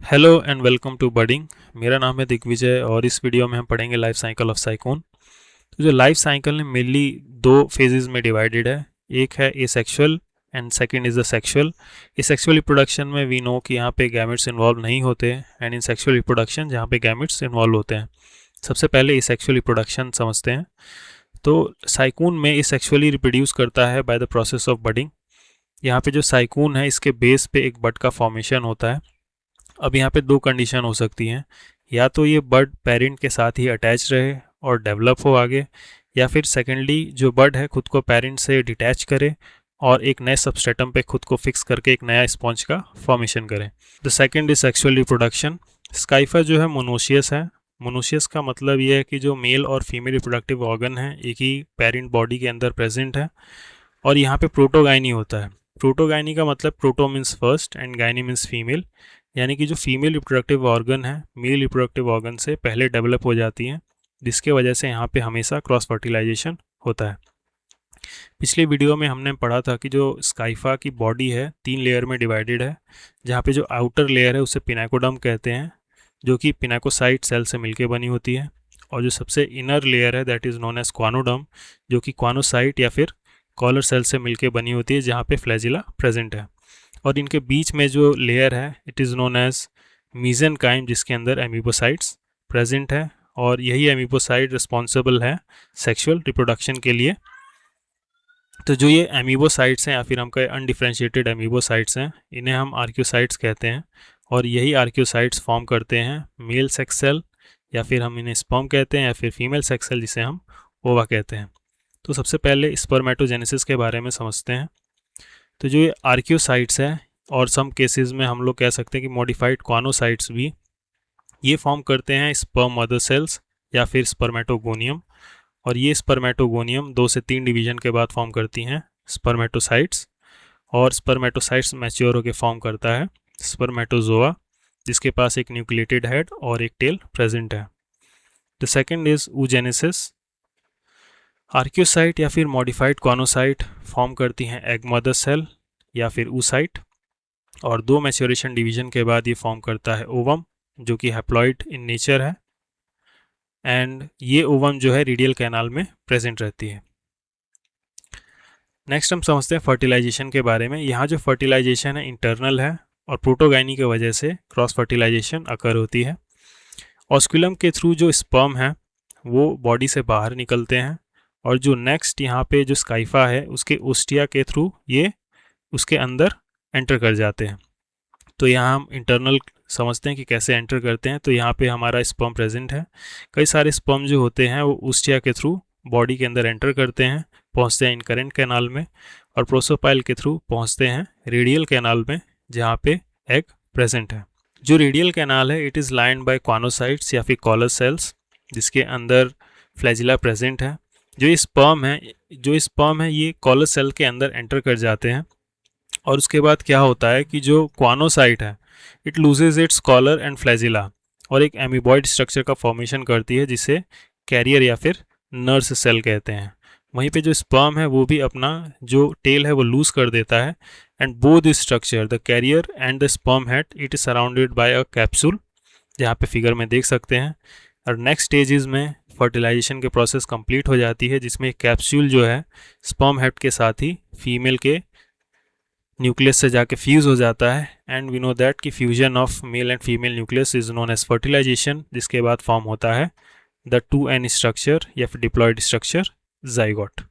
Hello and welcome to budding. मेरा नाम है दिग्विजय और इस वीडियो में हम पढ़ेंगे लाइफ साइकिल ऑफ साइकोन। तो जो लाइफ साइकिल है मेनली दो फेजेस में डिवाइडेड है। एक है asexual and second is the sexual. Asexual reproduction में वी नो कि यहाँ पे गैमेट्स इन्वॉल्व नहीं होते हैं एंड इन सेक्सुअल रिप्रोडक्शन जहाँ पे गैमेट्स इन्वॉल्व होते हैं। सबसे पहले एसेक्सुअल रिप्रोडक्शन समझते हैं। तो साइकोन में एसेक्सुअली रिप्रोड्यूस करता है by the process of budding. यहाँ पे जो साइकोन है इसके बेस पे एक बड का फॉर्मेशन होता है। अब यहाँ पे दो कंडीशन हो सकती हैं, या तो ये बर्ड पेरेंट के साथ ही अटैच रहे और डेवलप हो आगे, या फिर सेकेंडली जो बर्ड है खुद को पेरेंट से डिटैच करे और एक नए सबस्ट्रेटम पे खुद को फिक्स करके एक नया स्पॉन्ज का फॉर्मेशन करे। The second is sexual reproduction. Scypha जो है मोनोशियस है। मोनोशियस का मतलब ये है कि जो मेल और फीमेल रिप्रोडक्टिव ऑर्गन है एक ही पेरेंट बॉडी के अंदर प्रेजेंट है और यहाँ पे प्रोटोगाइनी होता है। प्रोटोगाइनी का मतलब proto means first and gynae means female, यानी कि जो फीमेल रिप्रोडक्टिव ऑर्गन है मेल रिप्रोडक्टिव ऑर्गन से पहले डेवलप हो जाती हैं, जिसके वजह से यहाँ पे हमेशा क्रॉस फर्टिलाइजेशन होता है। पिछले वीडियो में हमने पढ़ा था कि जो स्काइफा की बॉडी है 3 लेयर में डिवाइडेड है, जहाँ पे जो आउटर लेयर है उसे पिनाकोडम कहते हैं, जो कि पिनाकोसाइट सेल से मिलकर बनी होती है, और जो सबसे इनर लेयर है दैट इज़ नोन एज क्वानोडम, जो कि क्वानोसाइट या फिर कॉलर सेल से मिलकर बनी होती है, जहाँ पे फ्लैजिला प्रेजेंट है। और इनके बीच में जो लेयर है इट इज़ नोन एज मीजेनकाइम, जिसके अंदर एमीबोसाइट्स प्रेजेंट है, और यही एमीबोसाइट रिस्पॉन्सिबल है सेक्सुअल रिप्रोडक्शन के लिए। तो जो ये एमीबोसाइट्स हैं या फिर हम कहें अनडिफ्रेंशिएटेड एमीबोसाइट्स हैं, इन्हें हम आर्क्योसाइट्स कहते हैं, और यही आर्क्योसाइट्स फॉर्म करते हैं मेल सेक्स सेल, या फिर हम इन्हें स्पर्म कहते हैं, या फिर फीमेल सेक्स सेल जिसे हम ओवा कहते हैं। तो सबसे पहले स्पर्मेटोजेनेसिस के बारे में समझते हैं। तो जो ये आर्क्योसाइट्स है, और सम केसेस में हम लोग कह सकते हैं कि मॉडिफाइड क्वानोसाइट्स भी, ये फॉर्म करते हैं स्पर्म मदर सेल्स या फिर स्पर्मेटोगोनियम, और ये स्पर्मेटोगोनियम 2 से 3 डिवीजन के बाद फॉर्म करती हैं स्पर्मेटोसाइट्स, और स्पर्मेटोसाइट्स मैच्योर होकर फॉर्म करता है स्पर्मेटोजोआ, जिसके पास एक न्यूक्लिएटेड हेड और एक टेल प्रेजेंट है। The second is oogenesis। आर्क्योसाइट या फिर मॉडिफाइड क्वानोसाइट फॉर्म करती हैं एग मदर सेल या फिर oocyte, और 2 मैच्योरेशन डिवीजन के बाद ये फॉर्म करता है ओवम, जो कि हैप्लॉइड इन नेचर है, एंड ये ओवम जो है रेडियल कैनाल में प्रेजेंट रहती है। नेक्स्ट हम समझते हैं फर्टिलाइजेशन के बारे में। यहाँ जो फर्टिलाइजेशन है इंटरनल है, और प्रोटोगाइनी की वजह से क्रॉस फर्टिलाइजेशन अकर होती है। ऑस्कुलम के थ्रू जो स्पर्म है वो बॉडी से बाहर निकलते हैं, और जो नेक्स्ट यहाँ पे जो स्काइफा है उसके ओस्टिया के थ्रू ये उसके अंदर एंटर कर जाते हैं। तो यहाँ हम इंटरनल समझते हैं कि कैसे एंटर करते हैं। तो यहाँ पे हमारा स्पर्म प्रेजेंट है। कई सारे स्पर्म जो होते हैं वो ओस्टिया के थ्रू बॉडी के अंदर एंटर करते हैं, पहुँचते हैं इनकरेंट कैनाल में, और प्रोसोपाइल के थ्रू पहुँचते हैं रेडियल कैनाल में, जहाँ पे एग प्रेजेंट है। जो रेडियल कैनाल है इट इज़ लाइंड बाय क्वानोसाइट्स या फिर कॉलर सेल्स, जिसके अंदर फ्लैजिला प्रेजेंट है। जो स्पर्म है ये कॉलर सेल के अंदर एंटर कर जाते हैं, और उसके बाद क्या होता है कि जो क्वानोसाइट है it loses its collar and flagella, और एक एमीबॉइड स्ट्रक्चर का फॉर्मेशन करती है जिसे कैरियर या फिर नर्स सेल कहते हैं। वहीं पे जो स्पर्म है वो भी अपना जो टेल है वो लूज कर देता है, and both structure the carrier and the sperm head it is surrounded by a capsule, जहाँ पे फिगर में देख सकते हैं। और नेक्स्ट स्टेजेस में फर्टिलाइजेशन के प्रोसेस कंप्लीट हो जाती है, जिसमें कैप्सूल जो है स्पर्म हेड के साथ ही फीमेल के न्यूक्लियस से जाके फ्यूज़ हो जाता है, एंड वी नो दैट कि fusion of male and female nucleus is known as fertilisation, जिसके बाद फॉर्म होता है द 2n स्ट्रक्चर या फिर diploid structure zygote.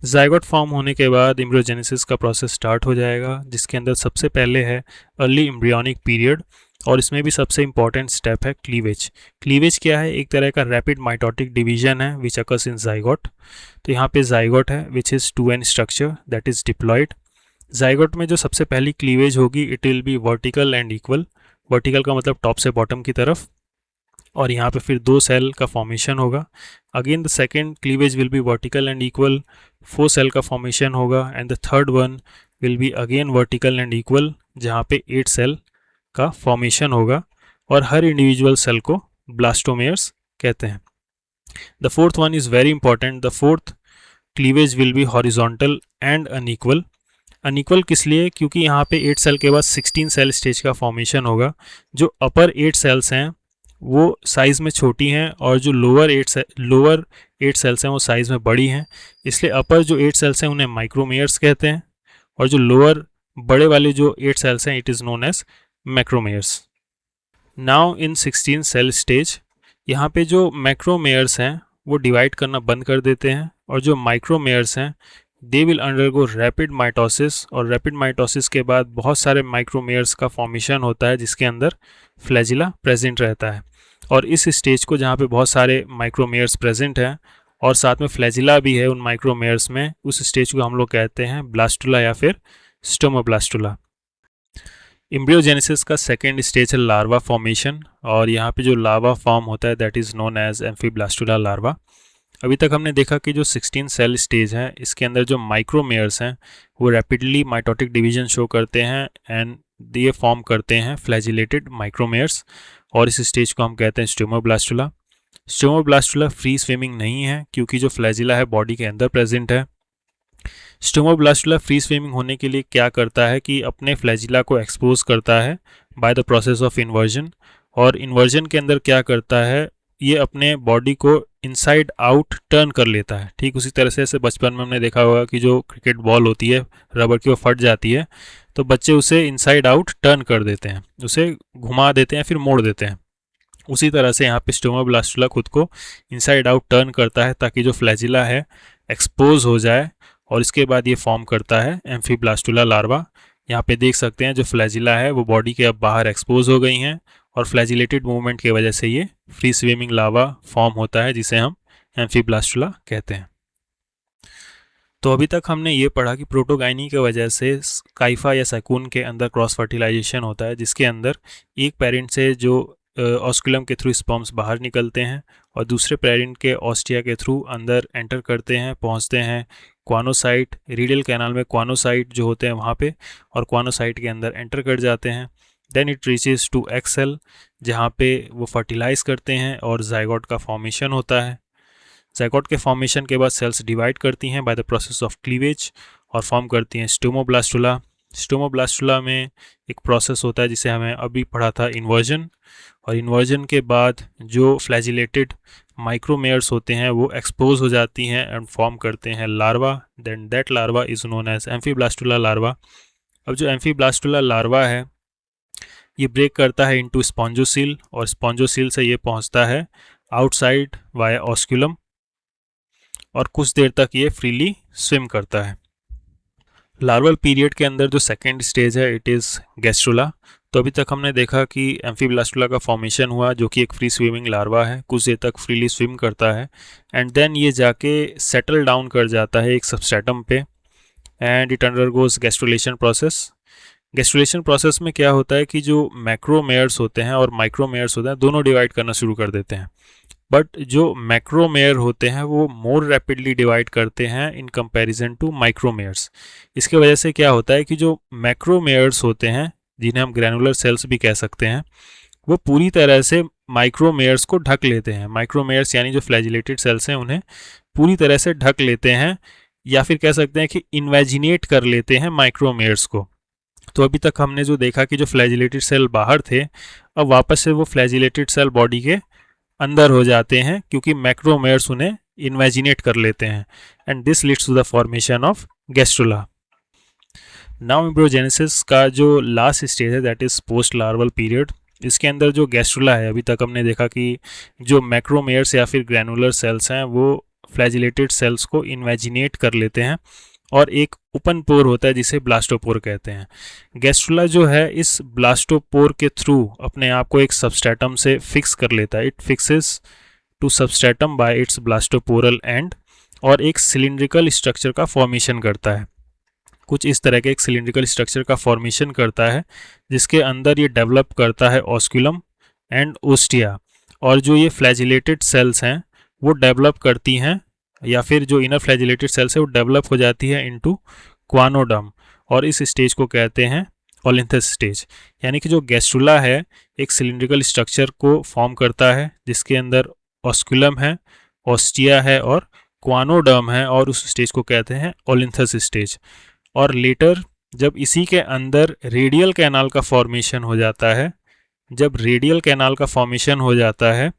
Zygote form होने के बाद एम्ब्रियोजेनेसिस का प्रोसेस स्टार्ट हो जाएगा, जिसके अंदर सबसे पहले है अर्ली एम्ब्रियोनिक पीरियड, और इसमें भी सबसे इंपॉर्टेंट स्टेप है क्लीवेज। क्लीवेज क्या है? एक तरह का रैपिड माइटोटिक डिवीजन है विच अकर्स इन जाइगोट। तो यहाँ पे जाइगोट है which is 2n structure that is diploid. Zygote में जो सबसे पहली क्लीवेज होगी it will be vertical and equal. Vertical का मतलब टॉप से बॉटम की तरफ, और यहाँ पे फिर 2 सेल का फॉर्मेशन होगा। Again the second cleavage will be vertical and equal, 4 cell का फॉर्मेशन होगा, and the third one will be again vertical and equal, जहाँ पे 8 सेल का फॉर्मेशन होगा, और हर इंडिविजुअल सेल को ब्लास्टोमेयर्स कहते हैं। The fourth one is very important. The fourth cleavage will B horizontal and unequal, unequal किस लिए, क्योंकि यहाँ पे 8 सेल के बाद 16 सेल स्टेज का फॉर्मेशन होगा। जो अपर 8 सेल्स हैं वो साइज़ में छोटी हैं और जो लोअर 8 सेल्स हैं वो साइज़ में बड़ी हैं, इसलिए अपर जो 8 सेल्स हैं उन्हें माइक्रोमेयर्स कहते हैं और जो लोअर बड़े वाले जो 8 सेल्स हैं it is known as macromeres. Now in 16 cell stage यहाँ पे जो मैक्रोमेयर्स हैं वो डिवाइड करना बंद कर देते हैं और जो माइक्रोमेयर्स हैं they will undergo rapid mitosis, और रैपिड माइटोसिस के बाद बहुत सारे माइक्रोमेयर्स का फॉर्मेशन होता है जिसके अंदर फ्लैजिला प्रेजेंट रहता है। और इस स्टेज को जहाँ पे बहुत सारे माइक्रोमेयर्स प्रेजेंट हैं और साथ में फ्लैजिला भी है उन माइक्रोमेयर्स में, उस स्टेज को हम लोग कहते हैं ब्लास्टुला या फिर स्टोमोब्लास्टुला। एम्ब्रियोजेनेसिस का सेकेंड स्टेज है लार्वा फॉर्मेशन, और यहाँ पे जो लार्वा फॉर्म होता है that is known as amphiblastula larva. अभी तक हमने देखा कि जो 16 सेल स्टेज है इसके अंदर जो माइक्रोमेयर्स हैं वो रैपिडली माइटोटिक डिवीजन शो करते हैं एंड ये फॉर्म करते हैं फ्लैजिलेटेड माइक्रोमेयर्स, और इस स्टेज को हम कहते हैं स्टोमोब्लास्टुला। स्टोमोब्लास्टुला फ्री स्विमिंग नहीं है क्योंकि जो फ्लैजिला है बॉडी के अंदर प्रेजेंट है। स्टोमोब्लास्टुला फ्री स्विमिंग होने के लिए क्या करता है कि अपने फ्लैजिला को एक्सपोज करता है by the process of inversion, और इन्वर्जन के अंदर क्या करता है ये अपने बॉडी को इनसाइड आउट टर्न कर लेता है। ठीक उसी तरह से जैसे बचपन में हमने देखा होगा कि जो क्रिकेट बॉल होती है रबर की वो फट जाती है तो बच्चे उसे इनसाइड आउट टर्न कर देते हैं, उसे घुमा देते हैं फिर मोड़ देते हैं। उसी तरह से यहाँ पे स्टोमोब्लास्टुला खुद को इनसाइड आउट टर्न करता है ताकि जो फ्लैजिला है एक्सपोज हो जाए, और इसके बाद ये फॉर्म करता है एम्फीब्लास्टुला लार्वा। यहाँ पे देख सकते हैं जो फ्लैजिला है वो बॉडी के अब बाहर एक्सपोज हो गई हैं और फ्लैजिलेटेड मूवमेंट की वजह से ये फ्री स्विमिंग लार्वा फॉर्म होता है जिसे हम एम्फीब्लास्टुला कहते हैं। तो अभी तक हमने ये पढ़ा कि प्रोटोगाइनी की वजह से काइफा या सैकून के अंदर क्रॉस फर्टिलाइजेशन होता है जिसके अंदर एक पेरेंट से जो ऑस्कुलम के थ्रू स्पर्म्स बाहर निकलते हैं और दूसरे पेरेंट के ऑस्टिया के थ्रू अंदर एंटर करते हैं, पहुंचते हैं क्वानोसाइट, रीडियल कैनाल में क्वानोसाइट जो होते हैं वहाँ पे, और क्वानोसाइट के अंदर एंटर कर जाते हैं। Then it reaches to egg cell जहाँ पे वो फर्टिलाइज करते हैं और जाइगोट का फॉर्मेशन होता है। जाइगोट के फॉर्मेशन के बाद सेल्स डिवाइड करती हैं by the process of cleavage और फॉर्म करती हैं स्टोमोब्लास्टुला। स्टोमोब्लास्टुला में एक प्रोसेस होता है जिसे हमें अभी पढ़ा था इन्वर्जन, और इन्वर्जन के बाद जो फ्लैजिलेटेड माइक्रोमेयर्स होते हैं वो एक्सपोज हो जाती हैं एंड फॉर्म करते हैं larva. Then that larva is known as amphiblastula larva. अब जो एम्फीब्लास्टुला लार्वा है ये ब्रेक करता है इनटू स्पॉन्जोसील, और स्पॉन्जोसील से ये पहुंचता है आउटसाइड वाया ऑस्कुलम, और कुछ देर तक ये फ्रीली स्विम करता है। लार्वल पीरियड के अंदर जो सेकेंड स्टेज है इट इज़ गैस्ट्रुला। तो अभी तक हमने देखा कि एम्फीब्लास्टुला का फॉर्मेशन हुआ जो कि एक फ्री स्विमिंग लार्वा है, कुछ देर तक फ्रीली स्विम करता है एंड देन ये जाके सेटल डाउन कर जाता है एक सबस्ट्रेटम पे and it undergoes gastrulation process. Gastrulation process में क्या होता है कि जो मैक्रोमेयर्स होते हैं और माइक्रोमेयर्स होते हैं दोनों डिवाइड करना शुरू कर देते हैं, बट जो मैक्रोमेयर होते हैं वो मोर रैपिडली डिवाइड करते हैं इन कंपैरिजन टू माइक्रोमेयर्स। इसके वजह से क्या होता है कि जो मैक्रोमेयर्स होते हैं जिन्हें हम ग्रैनुलर सेल्स भी कह सकते हैं वो पूरी तरह से माइक्रोमेयर्स को ढक लेते हैं। माइक्रोमेयर्स यानी जो फ्लैजिलेटेड सेल्स हैं उन्हें पूरी तरह से ढक लेते हैं, या फिर कह सकते हैं कि इन्वेजिनेट कर लेते हैं माइक्रोमेयर्स को। तो अभी तक हमने जो देखा कि जो फ्लैजिलेटेड सेल बाहर थे अब वापस से वो फ्लैजिलेटेड सेल बॉडी के अंदर हो जाते हैं क्योंकि मैक्रोमेयर्स उन्हें इन्वेजिनेट कर लेते हैं and this leads to the formation of gastrula. Now embryogenesis का जो लास्ट स्टेज है that is post larval period. इसके अंदर जो गैस्ट्रुला है अभी तक हमने देखा कि जो मैक्रोमेयर्स या फिर ग्रैनुलर सेल्स हैं वो फ्लैजिलेटेड सेल्स को इन्वेजिनेट कर लेते हैं और एक ओपन पोर होता है जिसे ब्लास्टोपोर कहते हैं। गैस्ट्रुला जो है इस ब्लास्टोपोर के थ्रू अपने आप को एक सबस्ट्रेटम से फिक्स कर लेता है। It fixes to substratum by its blastoporal end, और एक सिलिंड्रिकल स्ट्रक्चर का फॉर्मेशन करता है। कुछ इस तरह के एक सिलिंड्रिकल स्ट्रक्चर का फॉर्मेशन करता है जिसके अंदर ये डेवलप करता है ऑस्कुलम एंड ओस्टिया, और जो ये फ्लैजिलेटेड सेल्स हैं वो डेवलप करती हैं या फिर जो इनर फ्लैजिलेटेड सेल्स है वो डेवलप हो जाती है इनटू क्वानोडम, और इस स्टेज को कहते हैं ओलिन्थस स्टेज। यानी कि जो गैस्ट्रुला है एक सिलिंड्रिकल स्ट्रक्चर को फॉर्म करता है जिसके अंदर ऑस्कुलम है, ओस्टिया है और क्वानोडर्म है, और उस स्टेज को कहते हैं ओलिन्थस स्टेज। और लेटर जब इसी के अंदर रेडियल कैनाल का फॉर्मेशन हो जाता है, जब रेडियल कैनाल का फॉर्मेशन हो जाता है,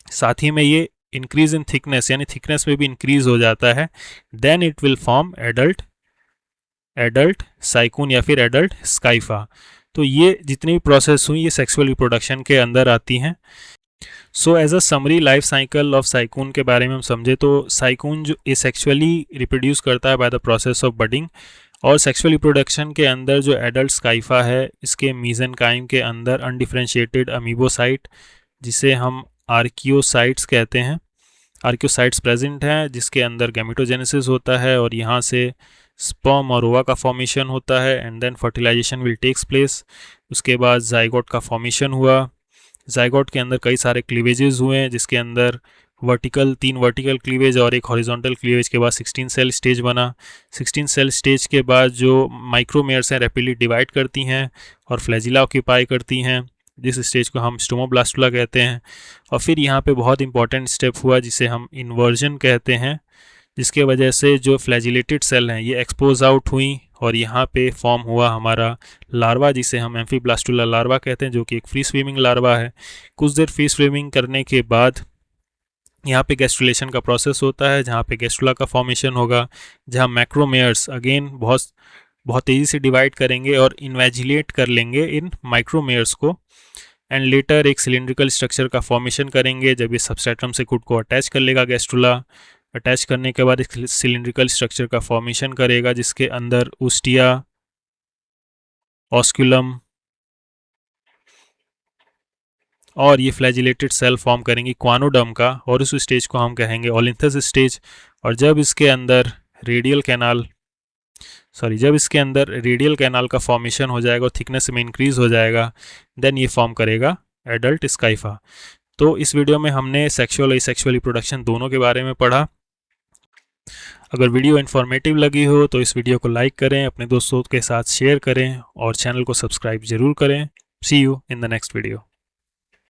साथ ही में ये इंक्रीज इन थिकनेस यानी थिकनेस में भी इंक्रीज हो जाता है, then it will form adult Sycon या फिर एडल्ट स्काइफा। तो ये जितनी भी प्रोसेस हुई ये सेक्सुअल रिप्रोडक्शन के अंदर आती हैं। So as a summary life cycle of Sycon के बारे में हम समझे तो साइकून जो एसेक्सुअली रिप्रोड्यूस करता है by the process of budding, और सेक्सुअल रिप्रोडक्शन के अंदर जो एडल्ट स्काइफा है इसके मीजेनकाइम के अंदर अनडिफरेंशिएटेड अमीबोसाइट जिसे हम आर्कियोसाइट्स कहते हैं, आर्कियोसाइट्स प्रेजेंट हैं जिसके अंदर गैमेटोजेनेसिस होता है और यहाँ से स्पर्म और ओवा का फॉर्मेशन होता है and then fertilisation will takes place. उसके बाद जाइगोट का फॉर्मेशन हुआ, जाइगोट के अंदर कई सारे क्लीवेजेस हुए हैं जिसके अंदर तीन वर्टिकल क्लीवेज और एक हॉरिजॉन्टल क्लीवेज के बाद 16 सेल स्टेज बना। 16 सेल स्टेज के बाद जो माइक्रोमेयर्स हैं रैपिडली डिवाइड करती हैं और फ्लैजिला ऑक्यूपाई करती हैं, जिस स्टेज को हम स्टोमोब्लास्टुला कहते हैं। और फिर यहाँ पे बहुत इंपॉर्टेंट स्टेप हुआ जिसे हम इन्वर्जन कहते हैं, जिसके वजह से जो फ्लैजिलेटेड सेल हैं ये एक्सपोज आउट हुई और यहाँ पे फॉर्म हुआ हमारा लार्वा जिसे हम एम्फीब्लास्टुला लार्वा कहते हैं, जो कि एक फ्री स्विमिंग लार्वा है। कुछ देर फ्री स्विमिंग करने के बाद यहाँ पे गैस्ट्रुलेशन का प्रोसेस होता है जहाँ पे गैस्ट्रुला का फॉर्मेशन होगा, जहाँ मैक्रोमेयर्स अगेन बहुत तेज़ी से डिवाइड करेंगे और इन्वेजिलेट कर लेंगे इन माइक्रोमेयर्स को एंड लेटर एक सिलिंड्रिकल स्ट्रक्चर का फॉर्मेशन करेंगे। जब ये सबस्ट्रेटम से खुद को अटैच कर लेगा गैस्ट्रुला, अटैच करने के बाद एक सिलिंड्रिकल स्ट्रक्चर का फॉर्मेशन करेगा जिसके अंदर ओस्टिया, ऑस्क्यूलम और ये फ्लैजिलेटेड सेल फॉर्म करेंगी क्वानोडर्म का, और उस स्टेज को हम कहेंगे ओलिंथस स्टेज। और जब इसके अंदर रेडियल कैनाल का फॉर्मेशन हो जाएगा और थिकनेस में इंक्रीज हो जाएगा, देन ये फॉर्म करेगा एडल्ट स्काइफा। तो इस वीडियो में हमने सेक्सुअल और एसेक्सुअल रिप्रोडक्शन दोनों के बारे में पढ़ा। अगर वीडियो इन्फॉर्मेटिव लगी हो तो इस वीडियो को लाइक करें, अपने दोस्तों के साथ शेयर करें और चैनल को सब्सक्राइब जरूर करें। See you in the next video.